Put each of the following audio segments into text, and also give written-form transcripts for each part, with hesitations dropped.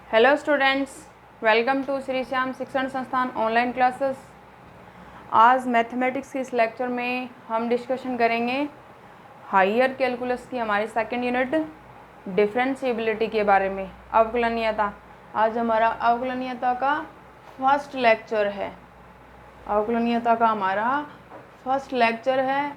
Hello students, welcome to Shri Shyam Shikshan Sansthan online classes. आज mathematics के इस लेक्चर में हम डिस्कशन करेंगे हायर कैलकुलस की हमारी सेकंड यूनिट डिफरेंशिएबिलिटी के बारे में, अवकलनीयता। आज हमारा अवकलनीयता का फर्स्ट लेक्चर है। अवकलनीयता का हमारा फर्स्ट लेक्चर है,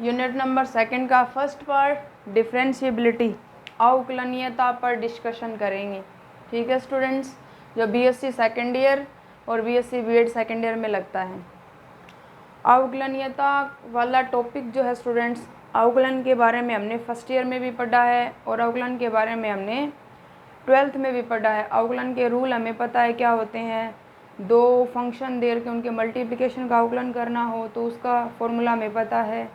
यूनिट नंबर सेकंड का फर्स्ट पार्ट डिफरेंशिएबिलिटी, अवकलनीयता पर डिस्कशन करेंगे। ठीक है स्टूडेंट्स, जो बीएससी सेकेंड ईयर और बीएससी बीएड सेकेंड ईयर में लगता है। अवकलनीयता वाला टॉपिक जो है स्टूडेंट्स, अवकलन के बारे में हमने फर्स्ट ईयर में भी पढ़ा है और अवकलन के बारे में हमने 12th में भी पढ़ा है। अवकलन के रूल हमें पता है क्या होते हैं। दो फंक्शन दे के उनके मल्टीप्लिकेशन का अवकलन करना हो तो उसका फॉर्मूला हमें पता है।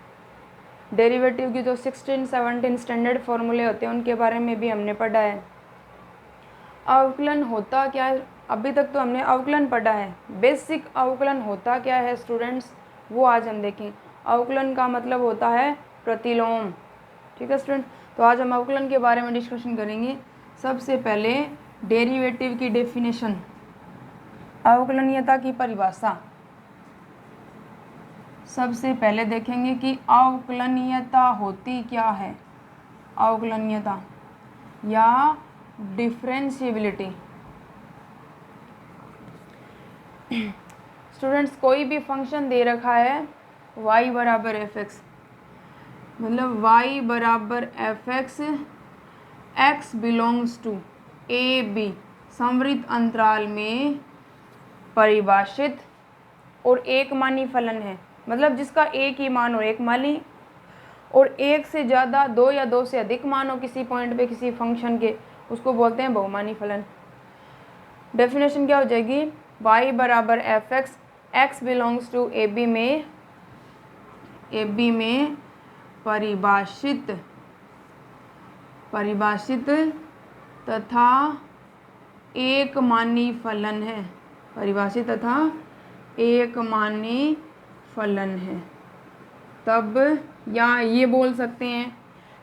डेरिवेटिव की जो 16-17 स्टैंडर्ड फॉर्मूले होते हैं उनके बारे में भी हमने पढ़ा है। अवकलन होता क्या है, अभी तक तो हमने अवकलन पढ़ा है। बेसिक अवकलन होता क्या है स्टूडेंट्स, वो आज हम देखें। अवकलन का मतलब होता है प्रतिलोम। ठीक है स्टूडेंट, तो आज हम अवकलन के बारे में डिस्कशन करेंगे। सबसे पहले डेरिवेटिव की डेफिनेशन, अवकलनीयता की परिभाषा। सबसे पहले देखेंगे कि अवकलनीयता होती क्या है। अवकलनीयता या डिफरेंशिएबिलिटी। स्टूडेंट्स, कोई भी फंक्शन दे रखा है y बराबर एफ एक्स, मतलब y बराबर f x, x belongs to a b, संवृत अंतराल में परिभाषित और एक मानी फलन है। मतलब जिसका एक ही मान हो, एक मानी, और एक से ज़्यादा, दो या दो से अधिक मान हो किसी पॉइंट पे किसी फंक्शन के, उसको बोलते हैं बहुमानी फलन। डेफिनेशन क्या हो जाएगी, y बराबर f x, x belongs to a b में परिभाषित तथा एक मानी फलन है। परिभाषित तथा एक मानी फलन है। तब या ये बोल सकते हैं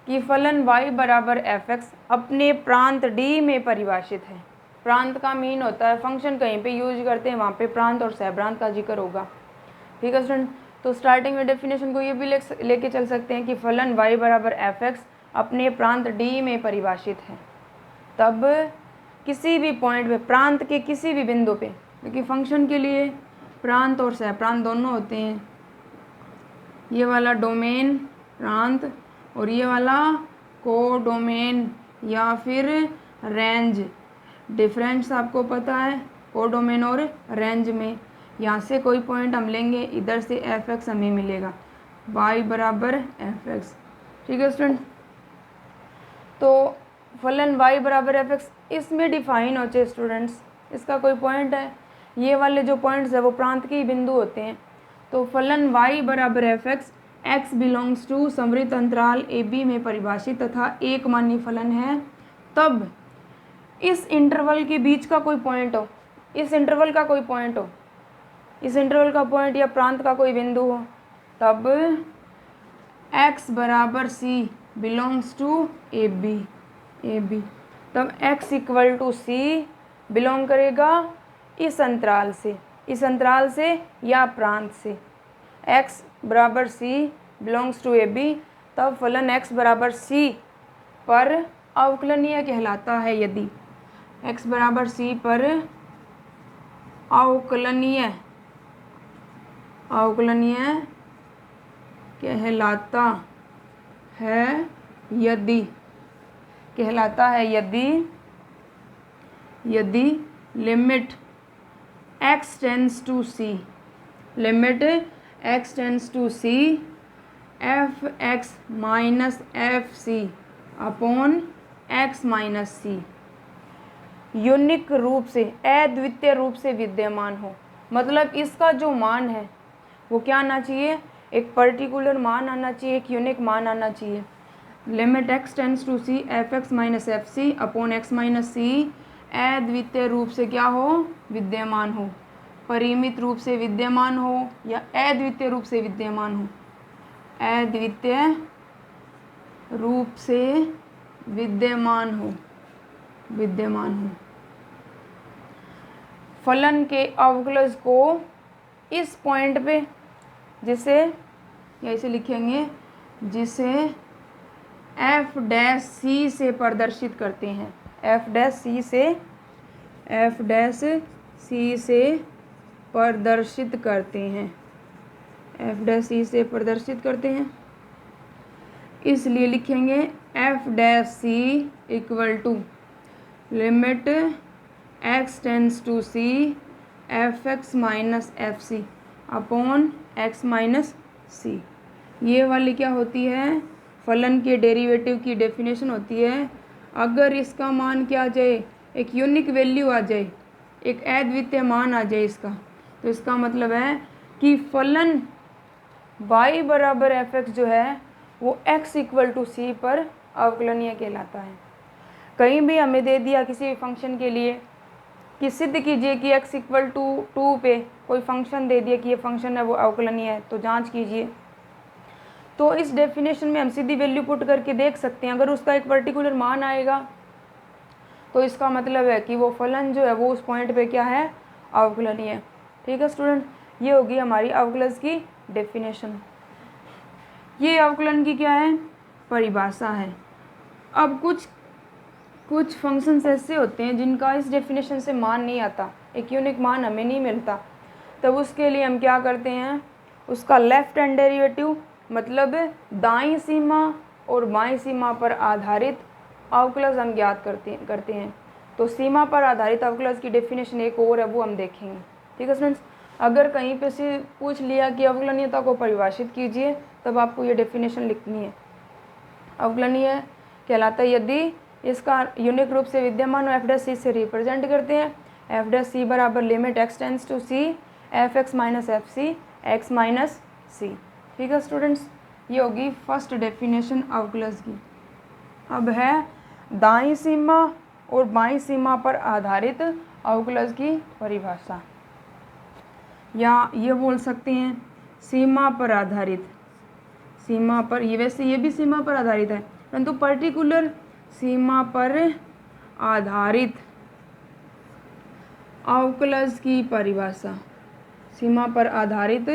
कि फलन y बराबर एफ एक्स अपने प्रांत D में परिभाषित है। प्रांत का मीन होता है फंक्शन कहीं पे यूज करते हैं वहाँ पे प्रांत और सहप्रांत का जिक्र होगा। ठीक है स्टूडेंट, तो स्टार्टिंग में डेफिनेशन को ये भी लेके चल सकते हैं कि फलन y बराबर एफ एक्स अपने प्रांत D में परिभाषित है। तब किसी भी पॉइंट पे, प्रांत के किसी भी बिंदु पे, क्योंकि फंक्शन के लिए प्रांत और सहप्रांत दोनों होते हैं। ये वाला डोमेन प्रांत और ये वाला कोडोमेन या फिर रेंज। डिफरेंस आपको पता है कोडोमेन और रेंज में। यहाँ से कोई पॉइंट हम लेंगे, इधर से एफ एक्स हमें मिलेगा, y बराबर एफ एक्स। ठीक है स्टूडेंट, तो फलन y बराबर एफ एक्स इसमें डिफाइन होते हैं स्टूडेंट्स। इसका कोई पॉइंट है, ये वाले जो पॉइंट्स है वो प्रांत के ही बिंदु होते हैं। तो फलन y बराबर f x, x belongs to संवृत अंतराल ए बी में परिभाषित तथा एक मानी फलन है। तब इस इंटरवल के बीच का कोई पॉइंट हो, इस इंटरवल का कोई पॉइंट हो, इस इंटरवल का पॉइंट या प्रांत का कोई बिंदु हो, तब x बराबर c belongs to a b. तब x equal to c belong करेगा इस अंतराल से या प्रांत से। x बराबर c belongs to a b, तब फलन x बराबर c पर अवकलनीय कहलाता है। यदि x बराबर c पर अवकलनीय कहलाता है यदि limit x tends to c f x minus f c upon x minus c unique रूप से, अद्वितीय रूप से विद्यमान हो। मतलब इसका जो मान है वो क्या आना चाहिए, एक पर्टिकुलर मान आना चाहिए, एक यूनिक मान आना चाहिए। Limit x tends to c f x minus f c upon x minus c अद्वितीय रूप से क्या हो, विद्यमान हो। परिमित रूप से विद्यमान हो या अद्वितीय रूप से विद्यमान हो, अद्वितीय रूप से विद्यमान हो फलन के अवकलज को इस पॉइंट पे, जिसे या इसे लिखेंगे जिसे एफ डैश सी से प्रदर्शित करते हैं, एफ डैश सी से प्रदर्शित करते हैं, एफ डैश सी से प्रदर्शित करते हैं। इसलिए लिखेंगे f dash c equal to limit x tends to c f x minus f c upon x minus c. ये वाली क्या होती है, फलन के डेरिवेटिव की डेफिनेशन होती है। अगर इसका मान क्या आ जाए, एक यूनिक वैल्यू आ जाए, एक अद्वितीय मान आ जाए इसका, तो इसका मतलब है कि फलन y बराबर एफ एक्स जो है वो x इक्वल टू सी पर अवकलनीय कहलाता है। कहीं भी हमें दे दिया किसी भी फंक्शन के लिए कि सिद्ध कीजिए कि x इक्वल टू 2 पे कोई फंक्शन दे दिया कि ये फंक्शन है वो अवकलनीय है, तो जांच कीजिए। तो इस डेफिनेशन में हम सीधी वैल्यू पुट करके देख सकते हैं, अगर उसका एक पर्टिकुलर मान आएगा तो इसका मतलब है कि वो फलन जो है वो उस पॉइंट पे क्या है, अवकलनीय है। ठीक है स्टूडेंट, ये होगी हमारी अवकलज की डेफिनेशन। ये अवकलन की क्या है, परिभाषा है। अब कुछ फंक्शंस ऐसे होते हैं जिनका इस डेफिनेशन से मान नहीं आता, एक यूनिक मान हमें नहीं मिलता, तब उसके लिए हम क्या करते हैं, उसका लेफ्ट हैंड डेरिवेटिव मतलब दाईं सीमा और बाईं सीमा पर आधारित अवकलज हम ज्ञात करते हैं। तो सीमा पर आधारित अवकलज की डेफिनेशन एक और है, वो हम देखेंगे। ठीक है स्टूडेंट्स, अगर कहीं पे से पूछ लिया कि अवकलनीयता को परिभाषित कीजिए, तब आपको ये डेफिनेशन लिखनी है। अवकलनीय कहलाता है यदि इसका यूनिक रूप से विद्यमान एफ डैश सी से रिप्रेजेंट करते हैं, एफ डैश सी बराबर limit x tends to c f x minus f c x minus c. ठीक है स्टूडेंट्स, ये होगी फर्स्ट डेफिनेशन अवकलज की। अब है दाईं सीमा और बाईं सीमा पर आधारित अवकलज की परिभाषा, या ये बोल सकते हैं सीमा पर आधारित, सीमा पर, ये वैसे ये भी सीमा पर आधारित है, परंतु पर्टिकुलर सीमा पर आधारित अवकलज की परिभाषा, सीमा पर आधारित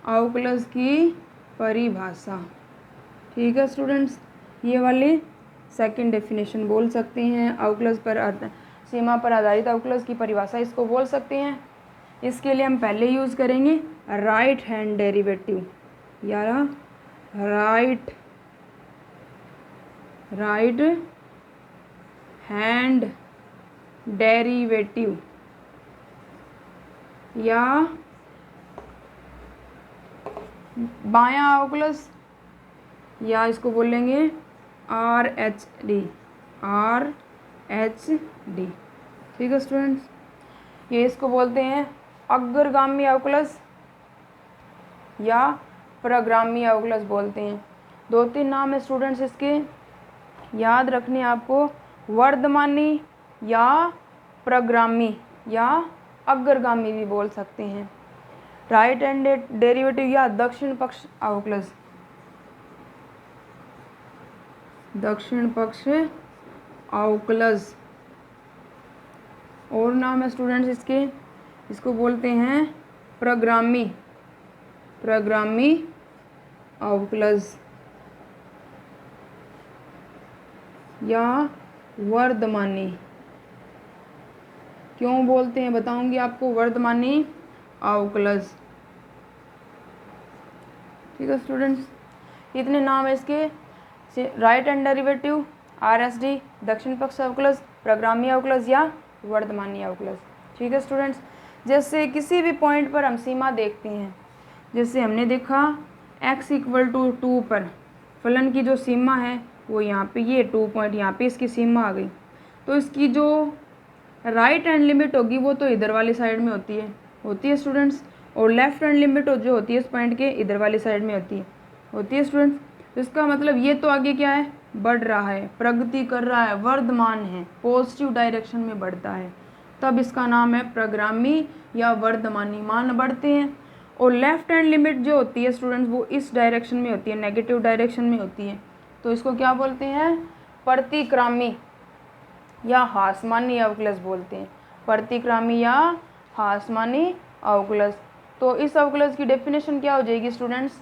अवकलज की परिभाषा। ठीक है स्टूडेंट्स, ये वाली सेकंड डेफिनेशन बोल सकते हैं, अवकलज पर सीमा पर आधारित अवकलज की परिभाषा इसको बोल सकते हैं। इसके लिए हम पहले यूज़ करेंगे राइट हैंड डेरिवेटिव, या राइट हैंड डेरिवेटिव, या बायां अवकलज, या इसको बोलेंगे RHD। ठीक है स्टूडेंट्स, ये इसको बोलते हैं अग्रगामी अवकलज या प्रगामी अवकलज बोलते हैं। 2-3 नाम है स्टूडेंट्स इसके, याद रखने आपको, वर्धमानी या प्रगामी या अग्रगामी भी बोल सकते हैं। राइट हैंड डेरिवेटिव या दक्षिण पक्ष अवकलज, दक्षिण पक्ष अवकलज। और नाम है स्टूडेंट्स इसके, इसको बोलते हैं प्रगामी अवकलज या वर्धमानी। क्यों बोलते हैं बताऊंगी आपको, वर्धमानी अवकलज। ठीक है स्टूडेंट्स, इतने नाम है इसके, राइट हैंड डेरिवेटिव, RSD, दक्षिण पक्ष अवकलज, प्रगामी अवकलज या वर्धमानी अवकलज। ठीक है स्टूडेंट्स, जैसे किसी भी पॉइंट पर हम सीमा देखते हैं, जैसे हमने देखा x इक्वल टू 2 पर फलन की जो सीमा है वो यहाँ पे, ये 2 पॉइंट यहाँ पे इसकी सीमा आ गई, तो इसकी जो राइट हैंड लिमिट होगी वो तो इधर वाली साइड में होती है स्टूडेंट्स, और लेफ्ट हैंड लिमिट जो होती है इस पॉइंट के इधर वाली साइड में होती है स्टूडेंट्स। तो इसका मतलब ये तो आगे क्या है, बढ़ रहा है, प्रगति कर रहा है, वर्धमान है, पॉजिटिव डायरेक्शन में बढ़ता है, तब इसका नाम है प्रगामी या वर्धमानी। मान बढ़ते हैं। और लेफ्ट हैंड लिमिट जो होती है स्टूडेंट्स वो इस डायरेक्शन में होती है, नेगेटिव डायरेक्शन में होती है, तो इसको क्या बोलते हैं, प्रतिक्रामी या हासमानी अवकलज बोलते हैं, प्रतिक्रामी या हासमानी अवकलज। तो इस अवकलज की डेफिनेशन क्या हो जाएगी स्टूडेंट्स,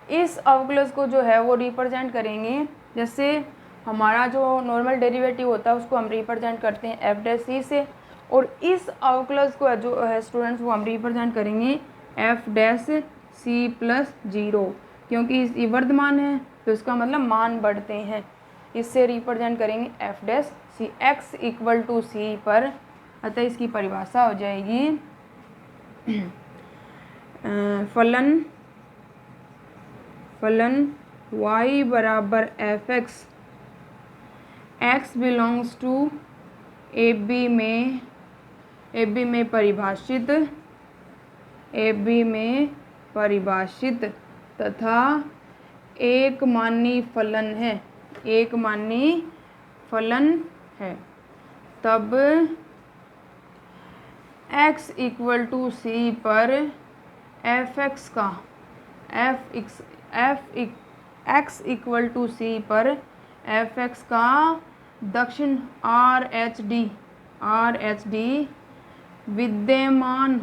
इस अवकलज को जो है वो रिप्रेजेंट करेंगे, जैसे हमारा जो नॉर्मल डेरिवेटिव होता है उसको हम रिप्रेजेंट करते हैं एफ डैश सी से, और इस अवकलज को जो है स्टूडेंट्स वो हम रिप्रेजेंट करेंगे f dash c plus zero, क्योंकि ये वर्धमान है तो इसका मतलब मान बढ़ते हैं, इससे रिप्रेजेंट करेंगे f dash c x equal to c पर। अतः इसकी परिभाषा हो जाएगी फलन y बराबर f x, x belongs to a b में परिभाषित तथा एक मानी फलन है, तब x इक्वल टू सी पर एफ एक्स का एक्स इक्वल टू सी पर एफ एक्स का दक्षिण आर एच डी विद्यमान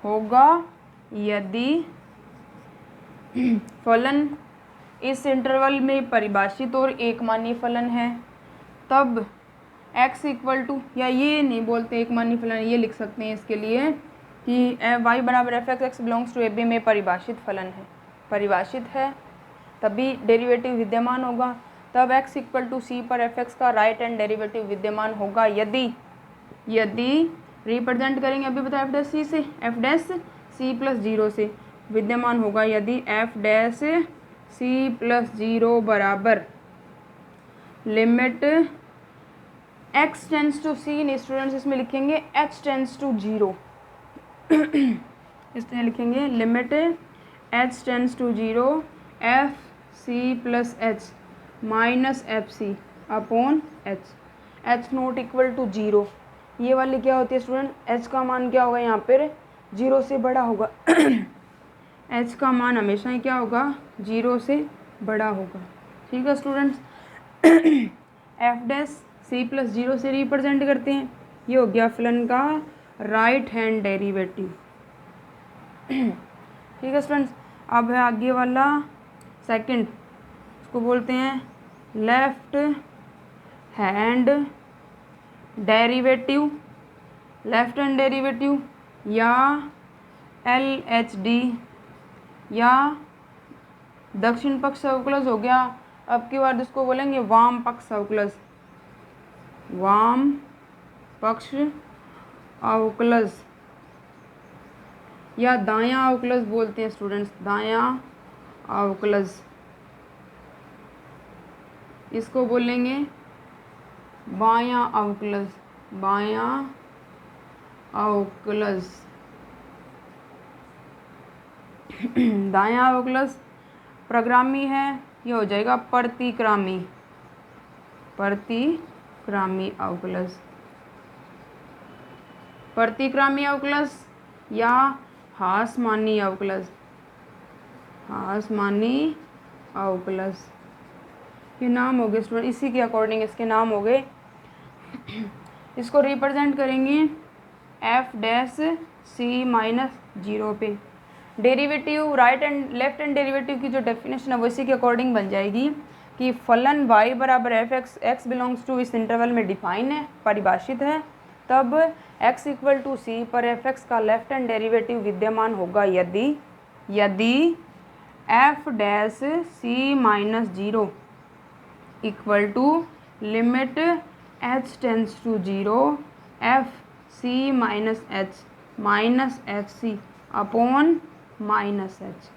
होगा यदि फलन इस इंटरवल में परिभाषित और एक मानी फलन है, तब x इक्वल टू, या ये नहीं बोलते एक मानी फलन, ये लिख सकते हैं इसके लिए कि y बराबर f x, x belongs to a b में परिभाषित फलन है, परिभाषित है तभी डेरिवेटिव विद्यमान होगा, तब x इक्वल टू सी पर एफ एक्स का राइट हैंड डेरिवेटिव विद्यमान होगा यदि रिप्रेजेंट करेंगे, अभी बताया एफ डैश सी से, f dash c plus zero से विद्यमान होगा यदि f dash c plus zero बराबर limit x tends to c, students इसमें लिखेंगे h टेंस टू जीरो, इसमें लिखेंगे limit h tends to zero f c plus h minus f c upon h not equal to zero. ये वाली क्या होती है स्टूडेंट, h का मान क्या होगा यहाँ पर जीरो से बड़ा होगा h का मान हमेशा ही क्या होगा, जीरो से बड़ा होगा। ठीक है students, f dash c plus zero से रिप्रेजेंट करते हैं, ये हो गया फलन का राइट हैंड डेरिवेटिव। ठीक है स्टूडेंट्स, अब है आगे वाला सेकंड, इसको बोलते हैं लेफ्ट हैंड डेरिवेटिव या LHD या दक्षिण पक्ष अवकलज हो गया। अब की बार इसको बोलेंगे वाम पक्ष अवकलज या दायां अवकलज बोलते हैं स्टूडेंट्स, दायां अवकलज, इसको बोलेंगे बायां अवकलज, दायां अवकलज प्रग्रामी है, ये हो जाएगा प्रतिक्रामी अवकलज या हासमानी अवकलज, ये नाम हो गए स्टूडेंट, इसी के अकॉर्डिंग इसके नाम हो गए। इसको रिप्रेजेंट करेंगे f dash c minus zero पे। Derivative right and left hand derivative की जो डेफिनेशन है वो इसी के अकॉर्डिंग बन जाएगी कि फलन y बराबर f x, x belongs to इस इंटरवल में डिफाइन है, परिभाषित है, तब x इक्वल टू सी पर एफ एक्स का लेफ्ट हैंड डेरिवेटिव विद्यमान होगा यदि f dash c minus zero equal to limit h tends to zero f c minus h minus f c upon minus h.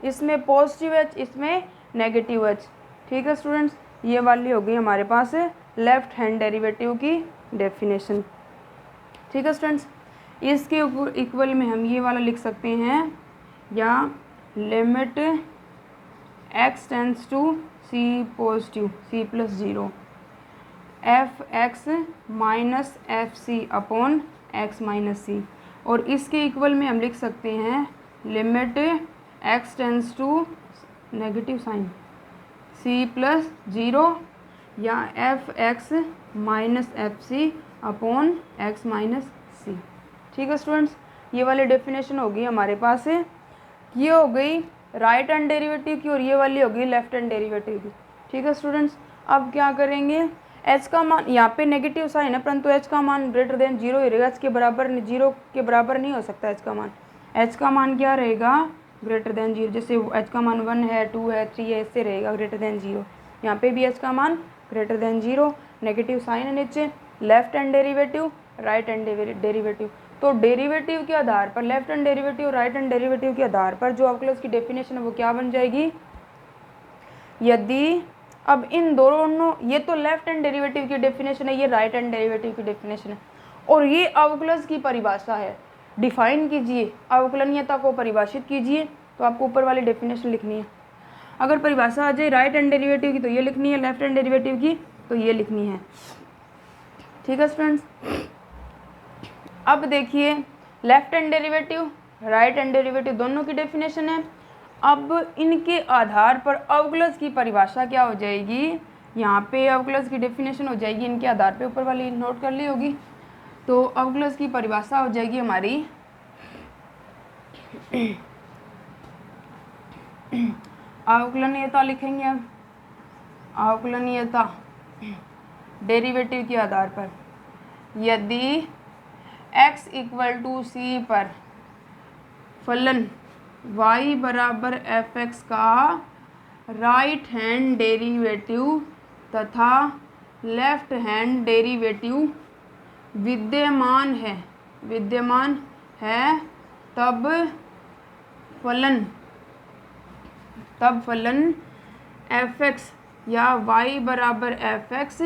इसमें positive h, इसमें negative h. ठीक है students, ये वाली हो गई हमारे पास लेफ्ट हैंड डेरिवेटिव की डेफिनेशन। ठीक है स्टूडेंट्स, इसके इक्वल में हम ये वाला लिख सकते हैं या limit x tends to c positive c plus zero f x minus f c upon x minus c, और इसके इक्वल में हम लिख सकते हैं limit x tends to negative sign c plus 0 या f x minus f c upon x minus c. ठीक है स्टूडेंट्स, ये वाली डेफिनेशन होगी हमारे पास है। ये हो गई राइट हैंड डेरिवेटिव की और ये वाली होगी लेफ्ट हैंड डेरिवेटिव की। ठीक है स्टूडेंट्स, अब क्या करेंगे, एच का मान यहाँ पे नेगेटिव साइन है परंतु एच का मान ग्रेटर देन 0 ही रहेगा, एच के बराबर 0 के बराबर नहीं हो सकता एच का मान। एच का मान क्या रहेगा, ग्रेटर देन 0। जैसे एच का मान 1 है, 2 है, 3 है, इससे रहेगा ग्रेटर देन 0। यहाँ पे भी एच का मान ग्रेटर देन 0, नेगेटिव साइन है नीचे। Left hand derivative, right hand derivative, तो डेरिवेटिव के आधार पर लेफ्ट हैंड डेरिवेटिव और राइट हैंड डेरिवेटिव के आधार पर जो अवकलज की डेफिनेशन है वो क्या बन जाएगी, यदि अब इन दोनों, ये तो लेफ्ट हैंड डेरिवेटिव की डेफिनेशन है, ये राइट हैंड डेरिवेटिव की डेफिनेशन है और ये अवकलज की परिभाषा है। डिफाइन कीजिए, अवकलनीयता को परिभाषित कीजिए, तो आपको ऊपर वाली डेफिनेशन लिखनी है। अगर परिभाषा आ जाए राइट हैंड डेरिवेटिव की तो ये लिखनी है, लेफ्ट हैंड डेरिवेटिव की तो ये लिखनी है। ठीक है स्टूडेंट्स, अब देखिए left hand derivative right hand derivative दोनों की डेफिनेशन है। अब इनके आधार पर अवकलज की परिभाषा क्या हो जाएगी, यहाँ पे अवकलज की डेफिनेशन हो जाएगी इनके आधार पे, ऊपर वाली नोट कर ली होगी। तो अवकलज की परिभाषा हो जाएगी हमारी अवकलनीयता लिखेंगे अब, अवकलनीयता डेरिवेटिव के आधार पर यदि x इक्वल टू सी पर फलन y बराबर एफ एक्स का राइट हैंड डेरिवेटिव तथा लेफ्ट हैंड डेरिवेटिव विद्यमान है तब फलन एफ एक्स या y बराबर f x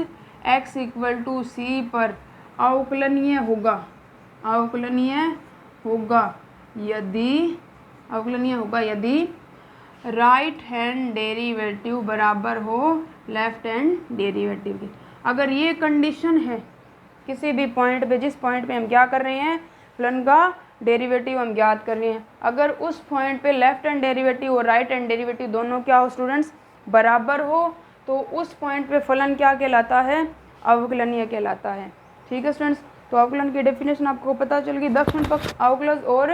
x equal to c पर अवकलनीय होगा यदि राइट हैंड डेरिवेटिव बराबर हो लेफ्ट हैंड डेरिवेटिव की। अगर ये कंडीशन है किसी भी पॉइंट पे, जिस पॉइंट पे हम क्या कर रहे हैं, फलन का डेरिवेटिव हम ज्ञात कर रहे हैं, अगर उस पॉइंट पे लेफ्ट हैंड डेरिवेटिव और राइट हैंड डेरिवेटिव दोनों क्या हो स्टूडेंट्स, बराबर हो, तो उस पॉइंट पे फलन क्या कहलाता है, अवकलनीय कहलाता है। ठीक है स्टूडेंट्स, तो अवकलन की डेफिनेशन आपको पता चल गई। दक्षिण पक्ष अवकलज और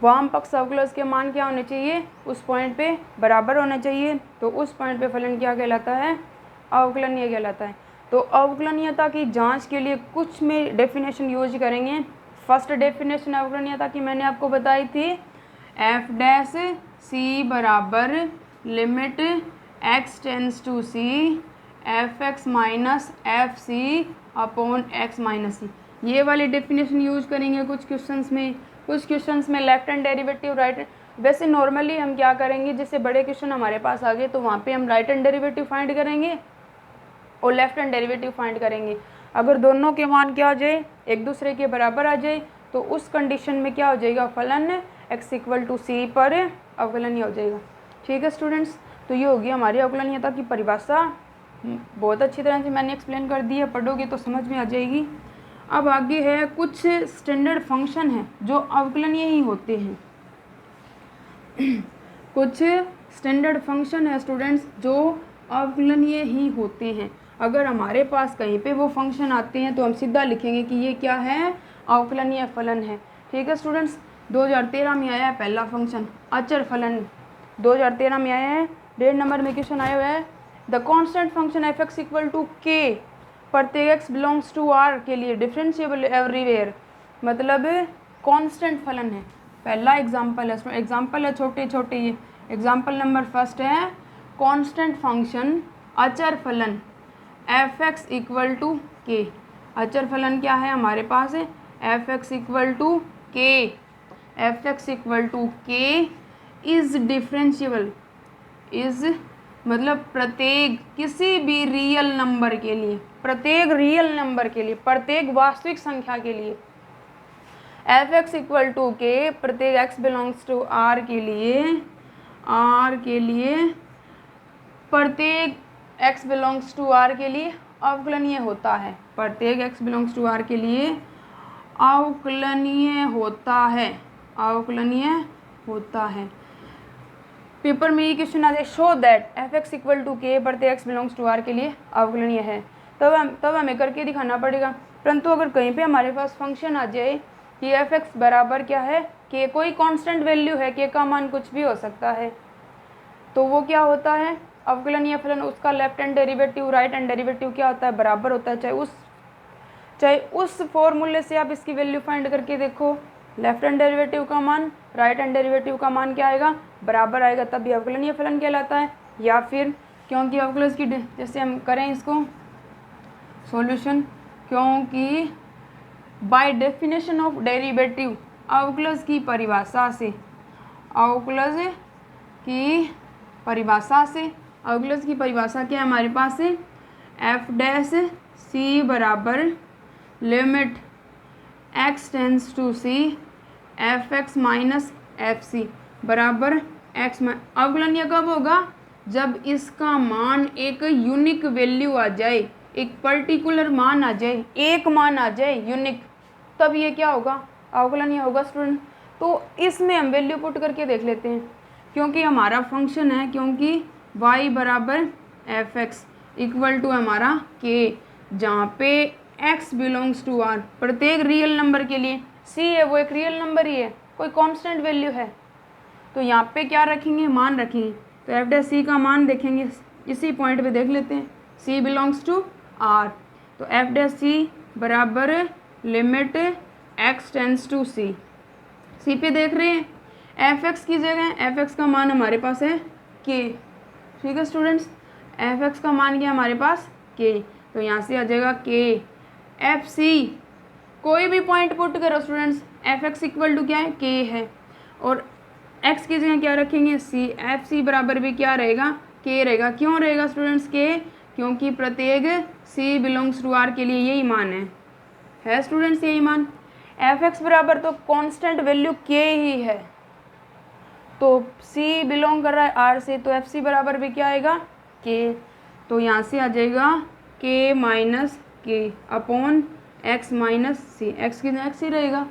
वाम पक्ष अवकलज के मान क्या होने चाहिए, उस पॉइंट पे बराबर होना चाहिए, तो उस पॉइंट पे फलन क्या कहलाता है, अवकलनीय कहलाता है। तो अवकलनीयता की जांच के लिए कुछ में डेफिनेशन यूज करेंगे। फर्स्ट डेफिनेशन अवकलनीयता की मैंने आपको बताई थी, एफ डैश सी बराबर limit x tends to c f x minus f c upon x minus c. ये वाली डेफिनेशन यूज करेंगे कुछ क्वेश्चंस में लेफ्ट हैंड डेरिवेटिव राइट। वैसे नॉर्मली हम क्या करेंगे, जैसे बड़े क्वेश्चन हमारे पास आ गए तो वहाँ पे हम राइट हैंड डेरिवेटिव फाइंड करेंगे और लेफ्ट हैंड डेरिवेटिव फाइंड करेंगे। अगर दोनों के मान क्या आ जाए, एक दूसरे के बराबर आ जाए, तो उस कंडीशन में क्या हो जाएगा, फलन x इक्वल टू सी पर अवकलनीय हो जाएगा। ठीक है स्टूडेंट्स, तो ये होगी हमारी अवकलनीयता की परिभाषा। बहुत अच्छी तरह से मैंने एक्सप्लेन कर दी है, पढ़ोगे तो समझ में आ जाएगी। अब आगे है कुछ स्टैंडर्ड फंक्शन हैं जो अवकलनीय ही होते हैं। कुछ स्टैंडर्ड फंक्शन है स्टूडेंट्स जो अवकलनीय ही होते हैं। अगर हमारे पास कहीं पे वो फंक्शन आते हैं तो हम सीधा लिखेंगे कि ये क्या है, अवकलनीय फलन है। ठीक है स्टूडेंट्स, 2013 में आया है पहला फंक्शन अचर फलन, 2013 में आया है, 1.5 नंबर में क्वेश्चन आया हुआ है। The constant function f x equal to k प्रत्येक एक्स बिलोंग्स टू आर के लिए डिफरेंशिएबल एवरीवेयर, मतलब कांस्टेंट फलन है। पहला एग्जाम्पल है छोटे ये एग्जाम्पल नंबर फर्स्ट है कांस्टेंट फंक्शन अचर फलन एफ एक्स इक्वल टू के। अचर फलन क्या है हमारे पास है, एफ एक्स इक्वल टू के, एफ एक्स इक्वल टू के इज डिफरेंशिएबल, इज मतलब प्रत्येक किसी भी रियल नंबर के लिए, प्रत्येक वास्तविक संख्या के लिए, F x equal to k प्रत्येक एक्स बिलोंग्स टू आर के लिए प्रत्येक एक्स बिलोंग्स टू आर के लिए अवकलनीय होता है, प्रत्येक एक्स बिलोंग्स टू आर के लिए अवकलनीय होता है। पेपर में ये क्वेश्चन आ जाए, show that f x equal to k प्रत्येक एक्स बिलोंग्स टू आर के लिए अवकलनीय है, तब हमें करके दिखाना पड़ेगा। परंतु अगर कहीं पे हमारे पास फंक्शन आ जाए कि एफ एक्स बराबर क्या है के, कोई कांस्टेंट वैल्यू है, के का मान कुछ भी हो सकता है, तो वो क्या होता है अवकलनीय फलन, उसका left hand derivative right hand derivative क्या होता है, बराबर होता है। चाहे उस फॉर्मूले से आप इसकी वैल्यू फाइंड करके देखो, लेफ्ट हैंड डेरिवेटिव का मान राइट हैंड डेरिवेटिव का मान क्या आएगा, बराबर आएगा, तब भी अवकलनीय फलन कहलाता है। या फिर क्योंकि अवकलज की जैसे हम करें इसको सॉल्यूशन, क्योंकि बाय डेफिनेशन ऑफ डेरिवेटिव, अवकलज की परिभाषा से, अवकलज की परिभाषा से, अवकलज की परिभाषा क्या है हमारे पास से, एफ डैश सी बराबर limit x tends to c f x minus f c बराबर एक्स। अवकलनीय कब होगा, जब इसका मान एक यूनिक वैल्यू आ जाए, एक पर्टिकुलर मान आ जाए, एक मान आ जाए यूनिक, तब ये क्या होगा, अवकलनीय होगा स्टूडेंट। तो इसमें हम वैल्यू पुट करके देख लेते हैं, क्योंकि हमारा फंक्शन है, क्योंकि y बराबर एफ एक्स इक्वल टू हमारा के, जहाँ पे x बिलोंग्स टू r, प्रत्येक रियल नंबर के लिए c है वो एक रियल नंबर ही है, कोई कांस्टेंट वैल्यू है, तो यहाँ पे क्या रखेंगे, मान रखेंगे। तो एफ डैश सी का मान देखेंगे, इसी पॉइंट पे देख लेते हैं, c बिलोंग्स टू r, तो एफ डैश सी बराबर limit x tends to c, c पे देख रहे हैं एफ एक्स की जगह एफ एक्स का मान हमारे पास है के, ठीक है स्टूडेंट्स, एफ एक्स का मान क्या हमारे पास के, तो यहाँ से आ जाएगा के एफ सी, कोई भी पॉइंट पुट करो students, f x equal to क्या है के है, और एक्स की जगह क्या रखेंगे सी, एफ सी बराबर भी क्या रहेगा के रहेगा। क्यों रहेगा स्टूडेंट्स के, क्योंकि प्रत्येक सी बिलोंग्स टू आर के लिए यही मान है स्टूडेंट्स, यही मान। एफ एक्स बराबर तो कांस्टेंट वैल्यू के ही है, तो C बिलोंग कर रहा है R से, तो एफ सी बराबर भी क्या आएगा के, तो यहाँ से आ जाएगा के माइनस के अपॉन एक्स माइनस सी, एक्स की एक्स ही रहेगा,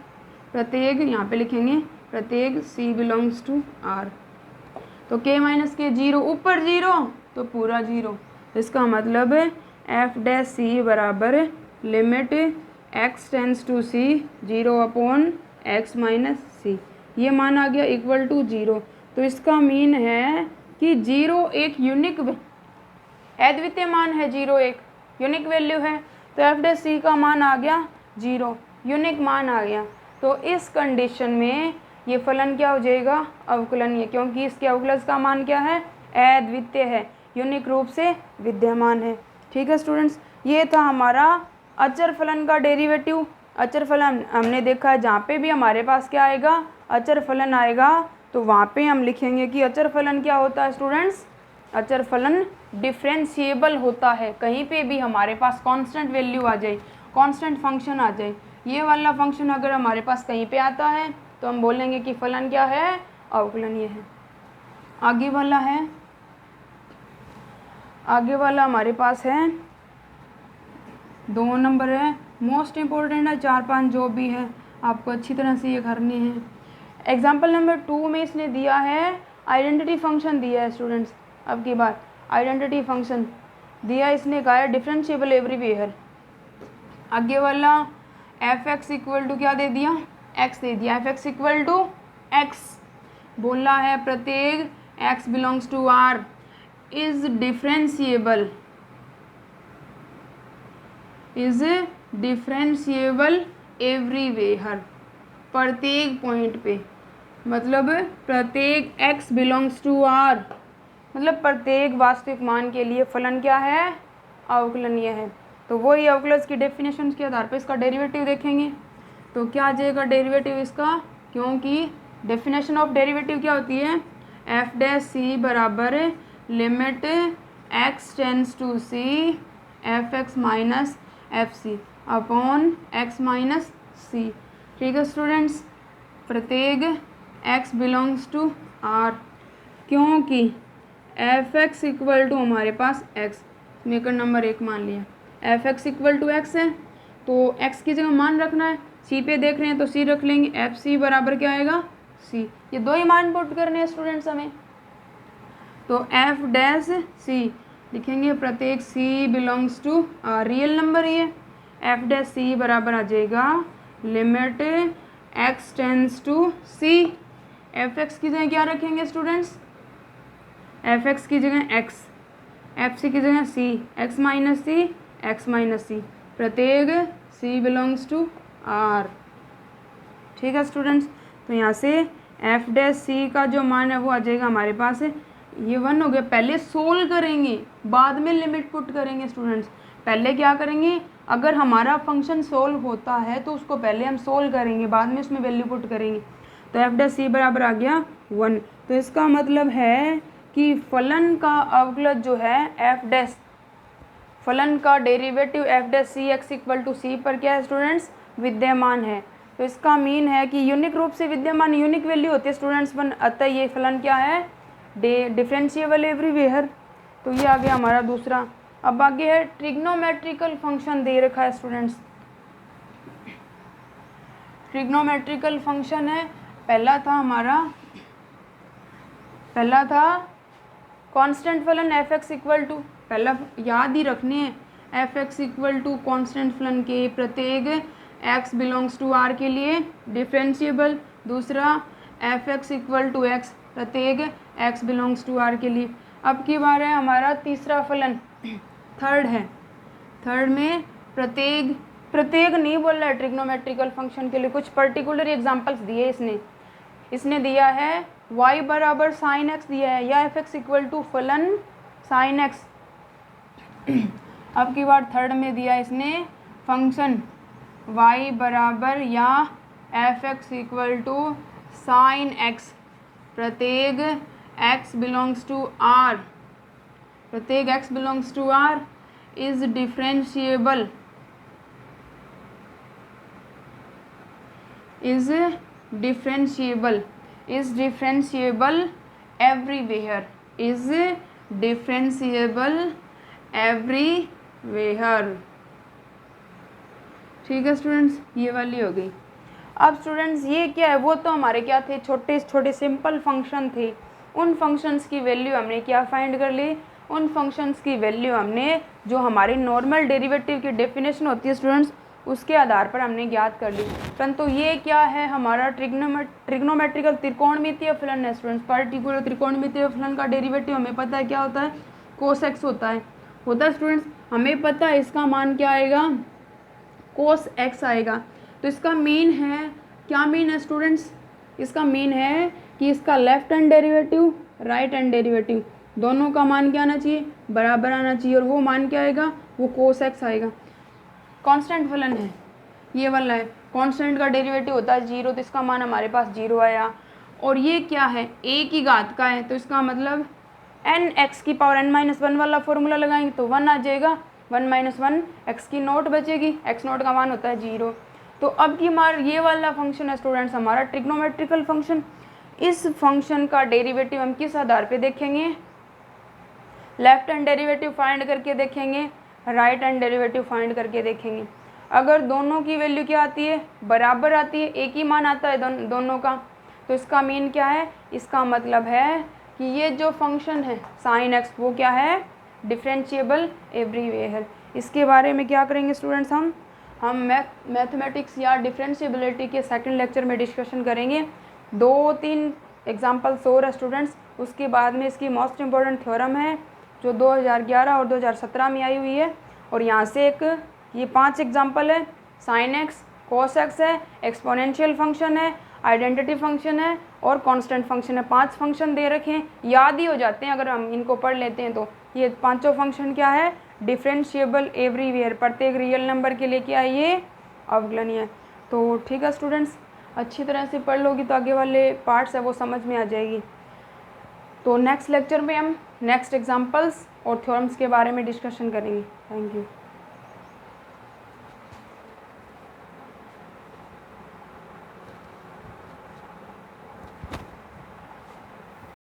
प्रत्येक यहाँ पे लिखेंगे प्रत्येक C बिलोंग्स टू R, तो के माइनस के जीरो, ऊपर जीरो तो पूरा जीरो, इसका मतलब एफ डैश सी बराबर limit x tends to c zero upon x minus c, ये मान आ गया इक्वल टू जीरो। तो इसका मीन है कि जीरो एक यूनिक अद्वितीय मान है, जीरो एक यूनिक वैल्यू है, तो एफ डैश सी का मान आ गया जीरो, यूनिक मान आ गया। तो इस कंडीशन में ये फलन क्या हो जाएगा, अवकलनीय, क्योंकि इसके अवकलज का मान क्या है, अद्वितीय है, यूनिक रूप से विद्यमान है। ठीक है स्टूडेंट्स, ये था हमारा अचर फलन का डेरिवेटिव। अचर फलन हमने देखा है, जहाँ पे भी हमारे पास क्या आएगा, अचर फलन आएगा, तो वहाँ पे हम लिखेंगे कि अचर फलन क्या होता है स्टूडेंट्स, अचर फलन डिफरेंशिएबल होता है। कहीं पे भी हमारे पास कांस्टेंट वैल्यू आ जाए, कांस्टेंट फंक्शन आ जाए, ये वाला फंक्शन अगर हमारे पास कहीं पे आता है तो हम बोलेंगे कि फलन क्या है, अवकलनीय है। आगे वाला हमारे पास है 2 नंबर है, मोस्ट इम्पोर्टेंट है, 4-5 जो भी है आपको अच्छी तरह से ये करने हैं। एग्जाम्पल नंबर 2 में इसने दिया है आइडेंटिटी फंक्शन दिया है स्टूडेंट्स, अब की बार आइडेंटिटी फंक्शन दिया, इसने कहा है डिफरेंशिएबल एवरीवेयर। आगे वाला एफ एक्स इक्वल टू क्या दे दिया, एक्स दे दिया, f x equal to x बोला है, प्रत्येक x belongs to r is differentiable everywhere, प्रत्येक पॉइंट पे, मतलब प्रत्येक x बिलोंग्स टू r, मतलब प्रत्येक वास्तविक मान के लिए फलन क्या है, अवकलनीय है। तो वही अवकलज की डेफिनेशन के आधार पर इसका डेरिवेटिव देखेंगे, तो क्या आ जाएगा डेरिवेटिव इसका, क्योंकि डेफिनेशन ऑफ डेरिवेटिव क्या होती है, एफ डैश सी बराबर limit x tends to c f x minus f c upon x minus c. ठीक है स्टूडेंट्स, प्रत्येक x बिलोंग्स टू r, क्योंकि एफ एक्स इक्वल टू हमारे पास x, समीकरण नंबर 1 मान लिया, f x equal to x है, तो x की जगह मान रखना है, c पे देख रहे हैं तो c रख लेंगे, एफ सी बराबर क्या आएगा c, ये 2 ही मान पुट करने हैं स्टूडेंट्स हमें, तो एफ डैश सी लिखेंगे, प्रत्येक c belongs to real number ही है। एफ डैश सी बराबर आ जाएगा limit x tends to c. F x की जगह क्या रखेंगे स्टूडेंट्स, एफ एक्स की जगह एक्स, एफ सी की जगह सी, एक्स माइनस सी, एक्स माइनस सी, प्रत्येक सी बिलोंग्स टू आर। ठीक है स्टूडेंट्स, तो यहाँ से एफ डैश सी का जो मान है वो आ जाएगा हमारे पास है, ये 1 हो गया। पहले सोल्व करेंगे बाद में लिमिट पुट करेंगे स्टूडेंट्स। पहले क्या करेंगे, अगर हमारा फंक्शन सोल्व होता है तो उसको पहले हम सोल्व करेंगे, बाद में उसमें वैल्यू पुट करेंगे। तो एफ डैश सी बराबर आ गया 1। तो इसका मतलब है कि फलन का अवकलज जो है एफ डैश, फलन का derivative f dash c x equal to c पर क्या है स्टूडेंट्स, विद्यमान है। तो इसका मीन है कि यूनिक रूप से विद्यमान, यूनिक वैल्यू होती है स्टूडेंट्स, अतः ये फलन क्या है, डिफरेंशिएबल एवरीवेयर। तो ये आ गया हमारा दूसरा। अब आगे है ट्रिग्नोमेट्रिकल फंक्शन दे रखा है स्टूडेंट्स। ट्रिग्नोमेट्रिकल फंक्शन है, पहला था कांस्टेंट फलन एफ एक्स इक्वल टू, पहला याद ही रखने हैं, f x equal to constant फलन के प्रत्येक एक्स बिलोंग्स टू आर के लिए डिफरेंशिएबल। दूसरा f x equal to x प्रत्येक एक्स बिलोंग्स टू आर के लिए। अब की बार है हमारा तीसरा फलन, थर्ड है। थर्ड में प्रत्येक नहीं बोल रहा है ट्रिग्नोमेट्रिकल फंक्शन के लिए, कुछ पर्टिकुलर एग्जांपल्स दिए इसने दिया है y बराबर साइन एक्स दिया है, या एफ एक्स इक्वल टू फलन साइन एक्स। अब की बार थर्ड में दिया इसने फंक्शन y बराबर या f x equal to sine x प्रत्येक x बिलोंग्स टू r, प्रत्येक x belongs to r is differentiable, is differentiable everywhere, is differentiable everywhere। ठीक है स्टूडेंट्स, ये वाली हो गई। अब स्टूडेंट्स ये क्या है, वो तो हमारे क्या थे, छोटे छोटे सिंपल फंक्शन थे। उन फंक्शंस की वैल्यू हमने क्या फाइंड कर ली, उन फंक्शंस की वैल्यू हमने जो हमारी नॉर्मल डेरिवेटिव की डेफिनेशन होती है स्टूडेंट्स, उसके आधार पर हमने ज्ञात कर ली। परंतु ये क्या है, हमारा ट्रिग्नोमेट्रिकल त्रिकोणमितीय फलन है स्टूडेंट्स। पर्टिकुलर त्रिकोणमितीय फलन का डेरिवेटिव हमें पता है क्या होता है, कोस एक्स होता है स्टूडेंट्स। हमें पता है इसका मान क्या आएगा, कोस एक्स आएगा। तो इसका मीन है, क्या मीन है स्टूडेंट्स, इसका मीन है कि इसका left hand derivative right hand derivative दोनों का मान क्या आना चाहिए, बराबर आना चाहिए। और वो मान क्या आएगा, वो कोस एक्स आएगा। कांस्टेंट फलन है ये वाला है, कांस्टेंट का डेरिवेटिव होता है 0, तो इसका मान हमारे पास 0 आया। और ये क्या है, a की घात का है, तो इसका मतलब n x की पावर n-1 वाला फॉर्मूला लगाएंगे तो 1 आ जाएगा, 1 - 1 x की नोट बचेगी, x नोट का मान होता है 0। तो अब की मार ये वाला फंक्शन है स्टूडेंट्स हमारा ट्रिग्नोमेट्रिकल फंक्शन। इस फंक्शन का डेरिवेटिव हम किस आधार पे देखेंगे, लेफ्ट हैंड डेरिवेटिव फाइंड करके देखेंगे, राइट हैंड डेरिवेटिव फाइंड करके देखेंगे। अगर दोनों की वैल्यू क्या आती है, बराबर आती है, एक ही मान आता है दोनों का, तो इसका मीन क्या है, इसका मतलब है कि ये जो फंक्शन है साइन एक्स वो क्या है, डिफरेंशिएबल एवरीवेयर। इसके बारे में क्या करेंगे स्टूडेंट्स, हम मैथमेटिक्स या डिफरेंशिएबिलिटी के सेकंड लेक्चर में डिस्कशन करेंगे। 2-3 एग्जांपल्स और है स्टूडेंट्स, उसके बाद में इसकी मोस्ट इम्पॉर्टेंट थ्योरम है जो 2011 और 2017 में आई हुई है। और यहाँ से एक ये 5 एग्जाम्पल है, साइन एक्स, कोस एक्स है, एक्सपोनेंशियल फंक्शन है, आइडेंटिटी फंक्शन है और कांस्टेंट फंक्शन है। 5 फंक्शन दे रखे हैं, याद ही हो जाते हैं अगर हम इनको पढ़ लेते हैं। तो ये पांचों फंक्शन क्या है, डिफरेंशिएबल एवरीवेयर, प्रत्येक रियल नंबर के लिए क्या है, ये अवकलनीय है। तो ठीक है स्टूडेंट्स, अच्छी तरह से पढ़ लोगी तो आगे वाले पार्ट्स है वो समझ में आ जाएगी। तो नेक्स्ट लेक्चर में हम नेक्स्ट एग्जांपल्स और थ्योरम्स के बारे में डिस्कशन करेंगे। Thank you.